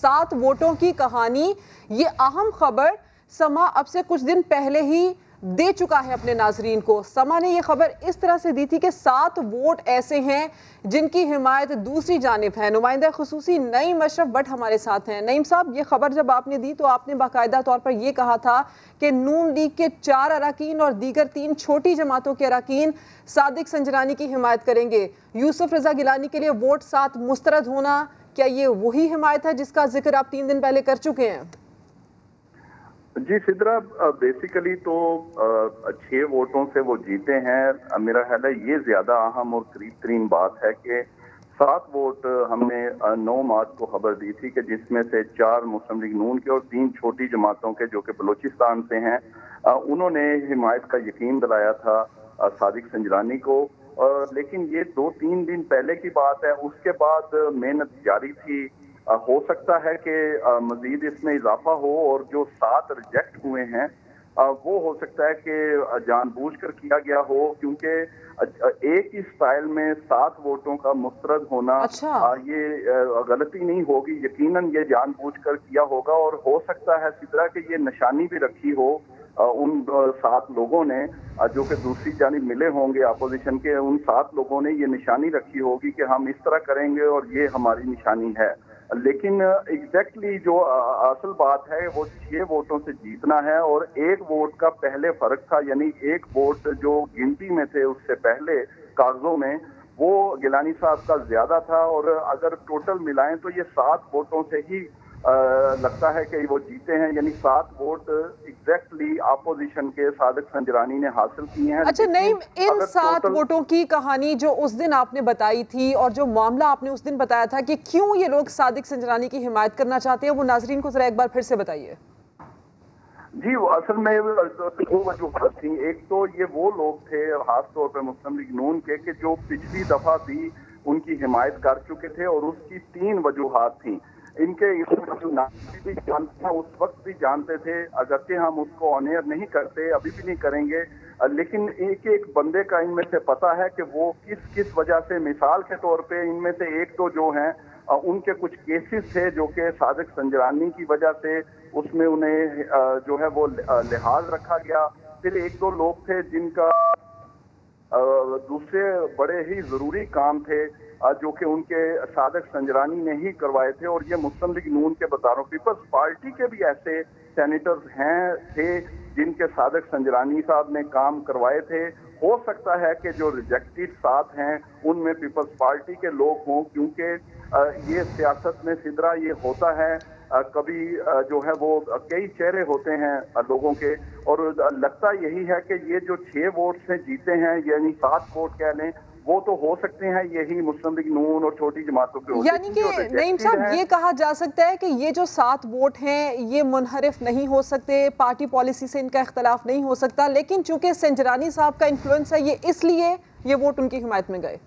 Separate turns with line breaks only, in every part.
7 वोटों की कहानी, ये अहम खबर समा अब से कुछ दिन पहले ही दे चुका है अपने नाजरीन को। समा ने ये खबर इस तरह से दी थी कि 7 वोट ऐसे हैं जिनकी हिमायत दूसरी जानिब है। नुमाइंदा खुसूसी नईम अशरफ भट्ट हमारे साथ हैं। नईम साहब, ये खबर जब आपने दी तो आपने बाकायदा तौर पर ये कहा था कि नून लीग के 4 अरकान और दीगर 3 छोटी जमातों के अरकान सादिक संजरानी की हिमायत करेंगे। यूसुफ रजा गिलानी के लिए वोट 7 मुस्तरद होना, क्या ये वही हिमायत है जिसका जिक्र आप 3 दिन पहले कर चुके हैं?
जी सिद्रा, बेसिकली तो 6 वोटों से वो जीते हैं। मेरा ख्याल है ये ज्यादा अहम और करीब तरीन बात है कि 7 वोट हमने 9 मार्च को खबर दी थी कि जिसमें से 4 मुस्लिम लीग नून के और 3 छोटी जमातों के जो कि बलूचिस्तान से हैं, उन्होंने हिमायत का यकीन दिलाया था सादिक संजरानी को। लेकिन ये 2-3 दिन पहले की बात है, उसके बाद मेहनत जारी थी। हो सकता है कि मजीद इसमें इजाफा हो और जो 7 रिजेक्ट हुए हैं वो हो सकता है कि जानबूझकर किया गया हो, क्योंकि एक ही स्टाइल में 7 वोटों का मुस्तरद होना ये गलती नहीं होगी, यकीनन ये जानबूझकर किया होगा। और हो सकता है सिद्रा कि ये निशानी भी रखी हो उन 7 लोगों ने जो कि दूसरी जानिब मिले होंगे अपोजिशन के, उन 7 लोगों ने ये निशानी रखी होगी कि हम इस तरह करेंगे और ये हमारी निशानी है। लेकिन एग्जैक्टली जो असल बात है वो 6 वोटों से जीतना है। और 1 वोट का पहले फर्क था, यानी 1 वोट जो गिनती में थे उससे पहले कागजों में वो गिलानी साहब का ज्यादा था। और अगर टोटल मिलाएं तो ये 7 वोटों से ही लगता है कि वो जीते हैं, यानी 7 वोट एग्जैक्टली अपोजिशन के सादिक संजरानी ने हासिल किए हैं।
अच्छा नईम, इन 7 वोटों की कहानी जो उस दिन आपने बताई थी और जो मामला आपने उस दिन बताया था कि क्यों ये लोग सादिक संजरानी की हिमायत करना चाहते हैं, वो नाजरीन को जरा एक बार फिर से बताइए।
जी, असल में 2 वजूहात थी। एक तो ये वो लोग थे खास तौर पर मुस्लिम लीग नून के कि जो पिछली दफा भी उनकी हिमायत कर चुके थे और उसकी 3 वजूहात थी। इनके भी जानते हैं, उस वक्त भी जानते थे, अगरचे हम उसको ऑनर नहीं करते, अभी भी नहीं करेंगे, लेकिन एक एक बंदे का इनमें से पता है कि वो किस किस वजह से। मिसाल के तौर पे इनमें से 1-2 जो हैं उनके कुछ केसेस थे जो कि सादिक संजरानी की वजह से उसमें उन्हें जो है वो लिहाज रखा गया। फिर 1-2 लोग थे जिनका दूसरे बड़े ही जरूरी काम थे जो कि उनके सादिक संजरानी ने ही करवाए थे। और ये मुस्लिम लीग नून के बजारों पीपल्स पार्टी के भी ऐसे सेनेटर्स थे जिनके सादिक संजरानी साहब ने काम करवाए थे। हो सकता है कि जो रिजेक्टेड 7 हैं उनमें पीपल्स पार्टी के लोग हों, क्योंकि ये सियासत में सिदरा ये होता है, कभी जो है वो कई चेहरे होते हैं लोगों के। और लगता यही है कि ये जो 6 वोट से जीते हैं, यानी 7 वोट कह लें, वो तो हो सकते हैं यही मुस्लिम लीग नून और छोटी जमातों के होते हैं।
यानी कि नईम साहब ये कहा जा सकता है कि ये जो 7 वोट हैं ये मुनहरिफ नहीं हो सकते, पार्टी पॉलिसी से इनका इख्तलाफ नहीं हो सकता, लेकिन चूंकि संजरानी साहब का इन्फ्लुएंस है ये इसलिए ये वोट उनकी हिमायत में गए।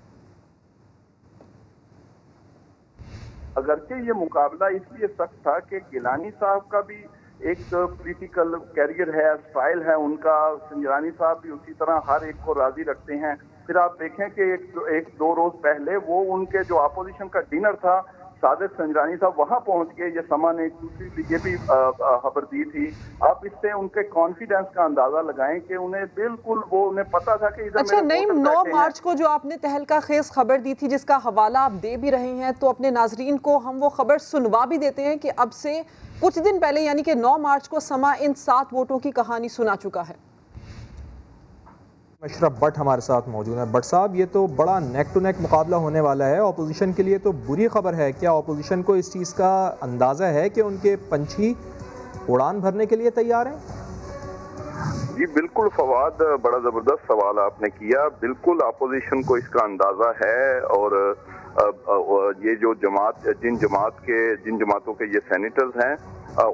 अगरचे ये मुकाबला इसलिए सख्त था कि गिलानी साहब का भी एक पॉलिटिकल कैरियर है, स्टाइल है उनका, संजरानी साहब भी उसी तरह हर एक को राजी रखते हैं। फिर आप देखें कि एक दो रोज पहले वो उनके जो अपोजिशन का डिनर था, सादिक संजरानी साहब वहां पहुंच गए। ये समा ने दूसरी ये भी खबर दी थी। आप इससे उनके कॉन्फिडेंस का अंदाजा लगाएं कि उन्हें बिल्कुल वो उन्हें पता था कि इधर।
अच्छा नईम, 9 मार्च को जो आपने तहलका खेज खबर दी थी जिसका हवाला आप दे भी रहे हैं, तो अपने नाजरीन को हम वो खबर सुनवा भी देते हैं कि अब से कुछ दिन पहले यानी कि 9 मार्च को समा इन 7 वोटों की कहानी सुना चुका है।
अशरफ भट्ट हमारे साथ मौजूद है। भट्ट साहब, ये तो बड़ा नेक टू नेक मुकाबला होने वाला है, अपोजिशन के लिए तो बुरी खबर है। क्या अपोजिशन को इस चीज़ का अंदाज़ा है कि उनके पंछी उड़ान भरने के लिए तैयार हैं?
जी बिल्कुल फवाद, बड़ा ज़बरदस्त सवाल आपने किया। बिल्कुल अपोजिशन को इसका अंदाज़ा है। और ये जो जिन जमातों के ये सेनेटर्स हैं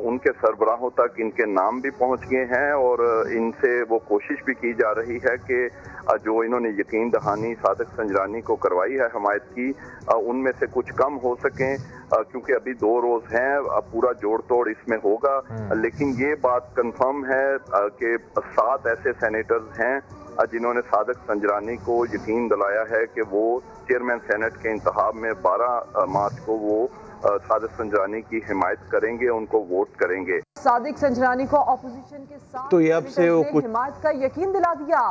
उनके सरबराहों तक इनके नाम भी पहुंच गए हैं और इनसे वो कोशिश भी की जा रही है कि जो इन्होंने यकीन दहानी सादिक संजरानी को करवाई है हिमायत की, उनमें से कुछ कम हो सकें, क्योंकि अभी 2 रोज हैं, पूरा जोड़ तोड़ इसमें होगा। लेकिन ये बात कंफर्म है कि 7 ऐसे सेनेटर्स हैं जिन्होंने सादिक संजरानी को यकीन दिलाया है कि वो चेयरमैन सेनेट के इंतखाब में 12 मार्च को वो सादिक संजानी की हिमायत करेंगे, उनको वोट करेंगे।
सादिक संजरानी को अपोजिशन के साथ
तो ये अब से वो कुछ
हिमायत का यकीन दिला दिया।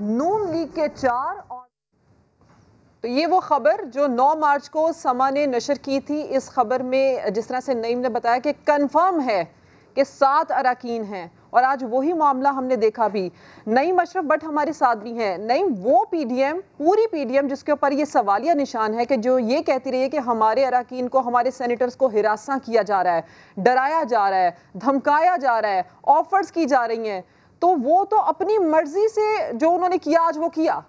नून लीग के 4 और तो ये वो खबर जो 9 मार्च को समा ने नशर की थी। इस खबर में जिस तरह से नईम ने बताया कि कंफर्म है कि 7 अरकान हैं और आज वही मामला हमने देखा भी। नईम अशरफ भट्ट हमारे साथ भी हैं। नईम, वो पीडीएम, पूरी पीडीएम जिसके ऊपर ये सवालिया निशान है कि जो ये कहती रही है कि हमारे अरकान को, हमारे सेनेटर्स को हिरासा किया जा रहा है, डराया जा रहा है, धमकाया जा रहा है, ऑफर्स की जा रही हैं, तो वो तो अपनी मर्जी से जो उन्होंने किया आज वो किया।